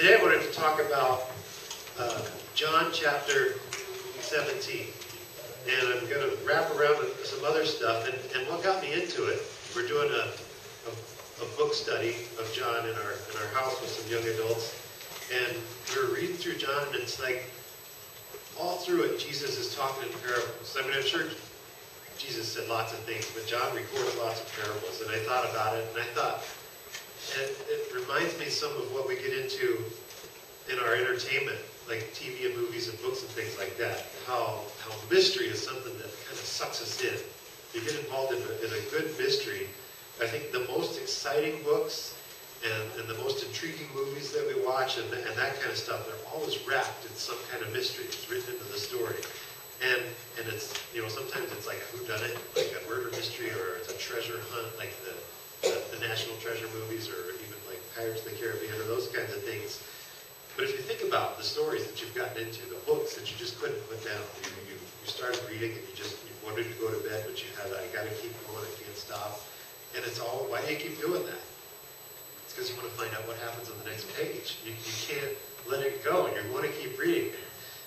Today I wanted to talk about John chapter 17. And I'm going to wrap around with some other stuff. And what got me into it, we're doing a book study of John in our house with some young adults. And we were reading through John, and it's like, all through it, Jesus is talking in parables. I mean, I'm sure Jesus said lots of things, but John recorded lots of parables. And I thought about it, and I thought, it reminds me some of what we get into in our entertainment, like TV and movies and books and things like that. How mystery is something that kind of sucks us in. You get involved in a good mystery. I think the most exciting books and the most intriguing movies that we watch and that kind of stuff, they're always wrapped in some kind of mystery. It's written into the story. And it's, sometimes it's like a whodunit, like a murder mystery, or it's a treasure hunt, like the National Treasure movies, or even like Pirates of the Caribbean, or those kinds of things. But if you think about the stories that you've gotten into, the books that you just couldn't put down, you started reading and you wanted to go to bed, but you had, I got to keep going, I can't stop. And it's all, why do you keep doing that? It's because you want to find out what happens on the next page. You can't let it go. You want to keep reading.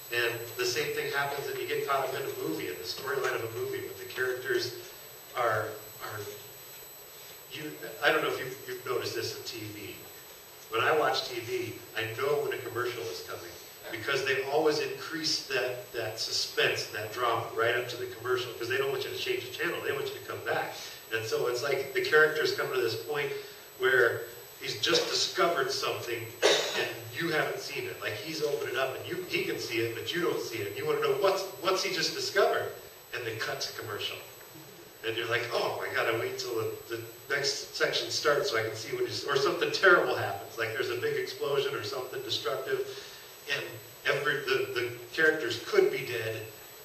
And the same thing happens when you get caught up in a movie, in the storyline of a movie, when the characters are I don't know if you've noticed this in TV. When I watch TV, I know when a commercial is coming because they always increase that suspense, that drama right up to the commercial, because they don't want you to change the channel. They want you to come back. And so it's like the characters come to this point where he's just discovered something and you haven't seen it. Like he's opened it up and he can see it, but you don't see it. And you want to know what's he just discovered? And then cut to commercial. And you're like, oh, I gotta wait till the next section starts so I can see what he's, or something terrible happens. Like there's a big explosion or something destructive, and the characters could be dead,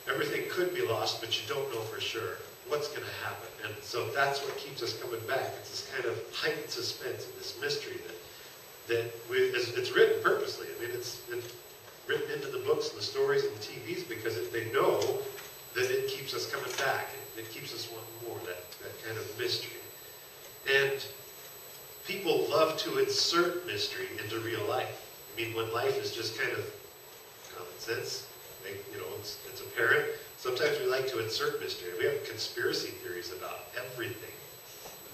everything could be lost, but you don't know for sure what's going to happen. And so that's what keeps us coming back. It's this kind of heightened suspense and this mystery it's written purposely. I mean, it's written into the books and the stories and the TVs because they know that it keeps us coming back. It keeps us wanting more, that kind of mystery. And people love to insert mystery into real life. I mean, when life is just kind of common sense, it's apparent. Sometimes we like to insert mystery. We have conspiracy theories about everything.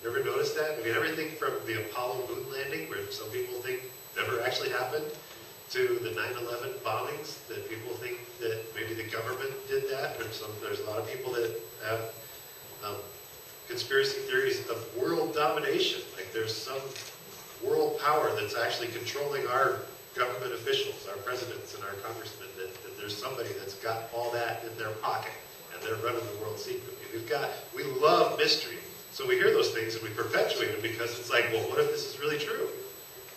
You ever notice that? I mean, everything from the Apollo moon landing, where some people think never actually happened, to the 9/11 bombings, that people think that maybe the government did that. There's a lot of people that have conspiracy theories of world domination. Like there's some world power that's actually controlling our government officials, our presidents and our congressmen, that there's somebody that's got all that in their pocket and they're running the world secretly. We love mystery. So we hear those things and we perpetuate them because it's like, well, what if this is really true?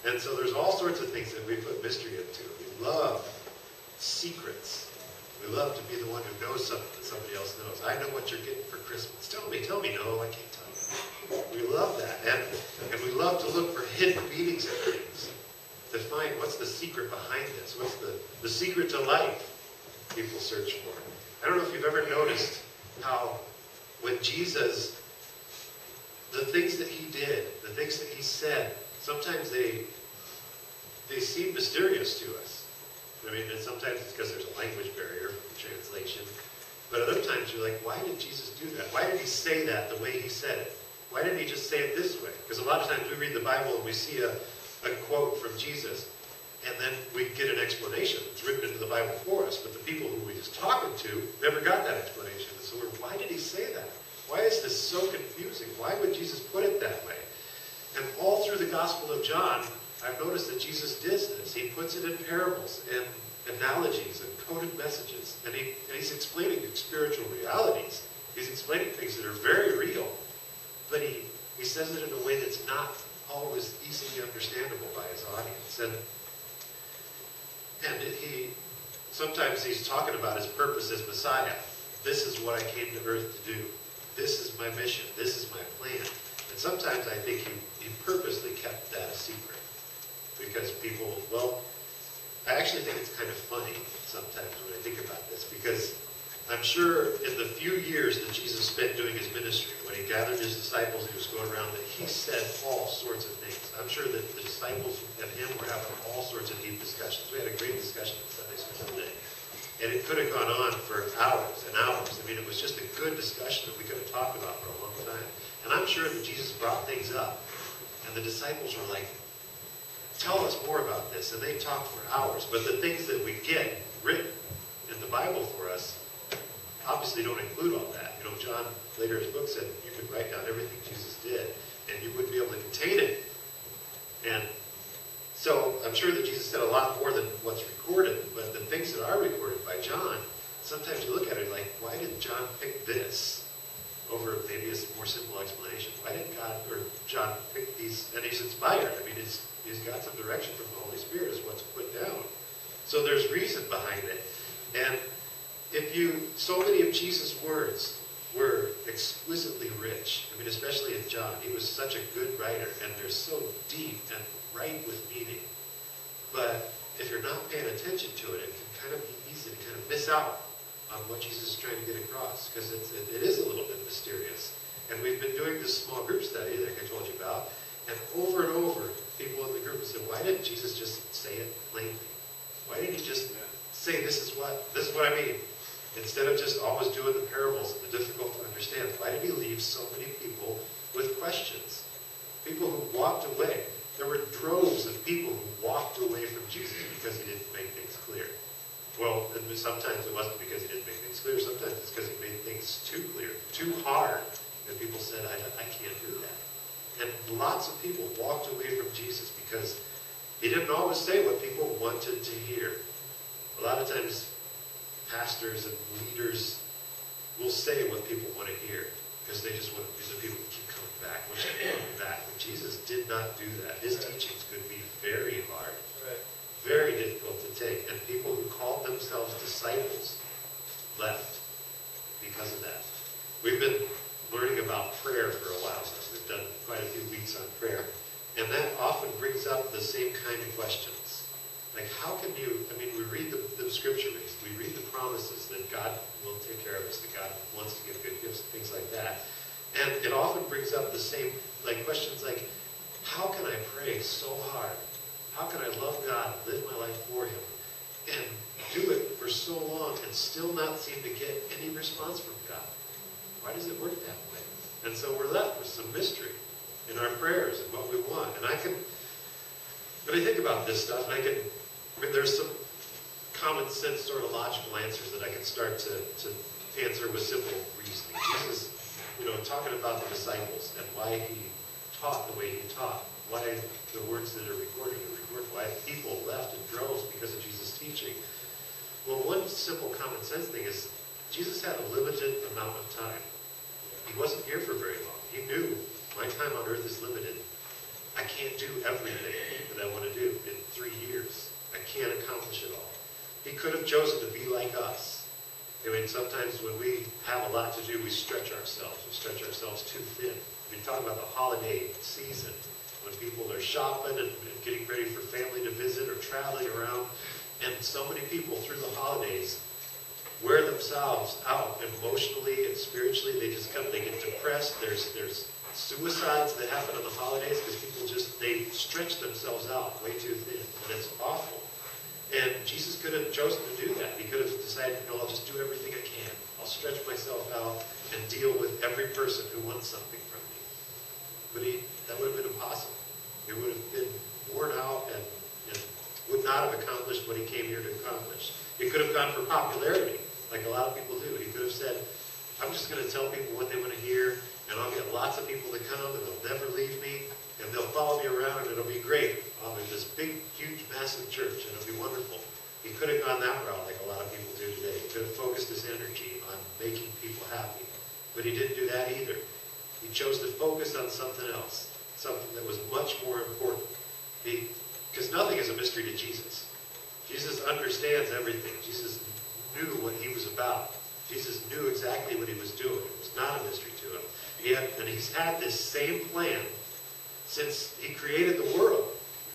And so there's all sorts of things that we put mystery into. We love secrets. We love to be the one who knows something that somebody else knows. I know what you're getting for Christmas. Tell me. No, I can't tell you. We love that. And we love to look for hidden meanings of things. To find what's the secret behind this. What's the secret to life people search for. I don't know if you've ever noticed how when Jesus, the things that he did, the things that he said, sometimes they seem mysterious to us. I mean, and sometimes it's because there's a language barrier from translation. But other times you're like, why did Jesus do that? Why did he say that the way he said it? Why didn't he just say it this way? Because a lot of times we read the Bible and we see a quote from Jesus, and then we get an explanation. It's written into the Bible for us, but the people who we was talking to never got that explanation. And so why did he say that? Why is this so confusing? Why would Jesus put it that way? And all through the Gospel of John, I've noticed that Jesus does this. He puts it in parables and analogies and coded messages. And he's explaining spiritual realities. He's explaining things that are very real. But he says it in a way that's not always easily understandable by his audience. And sometimes he's talking about his purpose as Messiah. This is what I came to earth to do. This is my mission. This is my plan. And sometimes I think he purposely kept that a secret. Because people, I actually think it's kind of funny sometimes when I think about this. Because I'm sure in the few years that Jesus spent doing his ministry, when he gathered his disciples, he was going around, that he said all sorts of things. I'm sure that the disciples and him were having all sorts of deep discussions. We had a great discussion in Sunday school today. And it could have gone on for hours and hours. I mean, it was just a good discussion that we could have talked about for a long time. And I'm sure that Jesus brought things up. And the disciples were like, tell us more about this. And they talked for hours. But the things that we get written in the Bible for us obviously don't include all that. You know, John later in his book said you could write down everything Jesus did and you wouldn't be able to contain it. And so I'm sure that Jesus said a lot more than what's recorded, but the things that are recorded by John, sometimes you look at it like, why did John pick this over maybe a more simple explanation? Why did God or John pick these? And he's inspired. I mean, he's got some direction from the Holy Spirit is what's put down. So there's reason behind it. And so many of Jesus' words were exquisitely rich. I mean, especially in John. He was such a good writer, and they're so deep and ripe with meaning. But if you're not paying attention to it, it can kind of be easy to kind of miss out on what Jesus is trying to get across, because it is a little bit mysterious. And we've been doing this small group study that I told you about, and over, people in the group said, why didn't Jesus just say it plainly? Why didn't he just say, this is what I mean? Instead of just always doing the parables and the difficult to understand, why did he leave so many people with questions? People who walked away. There were droves of people who walked away from Jesus because he didn't make things clear. Well, and sometimes it wasn't because he didn't make things clear. Sometimes it's because he made things too clear, too hard. And people said, I can't do that. And lots of people walked away from Jesus because he didn't always say what people wanted to hear. A lot of times, pastors and leaders will say what people want to hear because they just want the people to keep coming back. But Jesus did not do that. His teachings could be very hard, very difficult to take. And people who called themselves disciples left because of that. We've been learning about prayer for a while now. We've done quite a few weeks on prayer. And that often brings up the same kind of questions. Like, how can you, I mean, we read the scripture reads, we read the promises that God will take care of us, that God wants to give good gifts and things like that. And it often brings up the same, like, questions like, how can I pray so hard? How can I love God, live my life for him, and do it for so long and still not seem to get any response from God? Why does it work that way? And so we're left with some mystery in our prayers and what we want. And when I think about this stuff, there's some common sense sort of logical answers that I can start to answer with simple reasoning. Jesus, talking about the disciples and why he taught the way he taught, why the words that are recorded, why people left in droves because of Jesus' teaching. Well, one simple common sense thing is Jesus had a limited amount of time. He wasn't here for very long. He knew my time on earth is limited. I can't do everything that I want to do in 3 years. I can't accomplish it all. He could have chosen to be like us. I mean, sometimes when we have a lot to do, we stretch ourselves. We stretch ourselves too thin. We talk about the holiday season, when people are shopping and getting ready for family to visit or traveling around. And so many people through the holidays wear themselves out emotionally and spiritually. They get depressed. There's suicides that happen on the holidays because people they stretch themselves out way too thin, and it's awful. And Jesus could have chosen to do that. He could have decided, I'll just do everything I can. I'll stretch myself out and deal with every person who wants something from me. But that would have been impossible. He would have been worn out and would not have accomplished what he came here to accomplish. He could have gone for popularity, like a lot of people do. He could have said, I'm just going to tell people what they want to hear, and I'll get lots of people to come, and they'll never leave me, and they'll follow me around, and it'll be great. I'll be this big, huge, massive church, and it'll be wonderful. He could have gone that route like a lot of people do today. He could have focused his energy on making people happy. But he didn't do that either. He chose to focus on something else, something that was much more important. Because nothing is a mystery to Jesus. Jesus understands everything. Jesus knew what he was about. Jesus knew exactly what he was doing. It was not a mystery to him. And he's had this same plan since he created the world.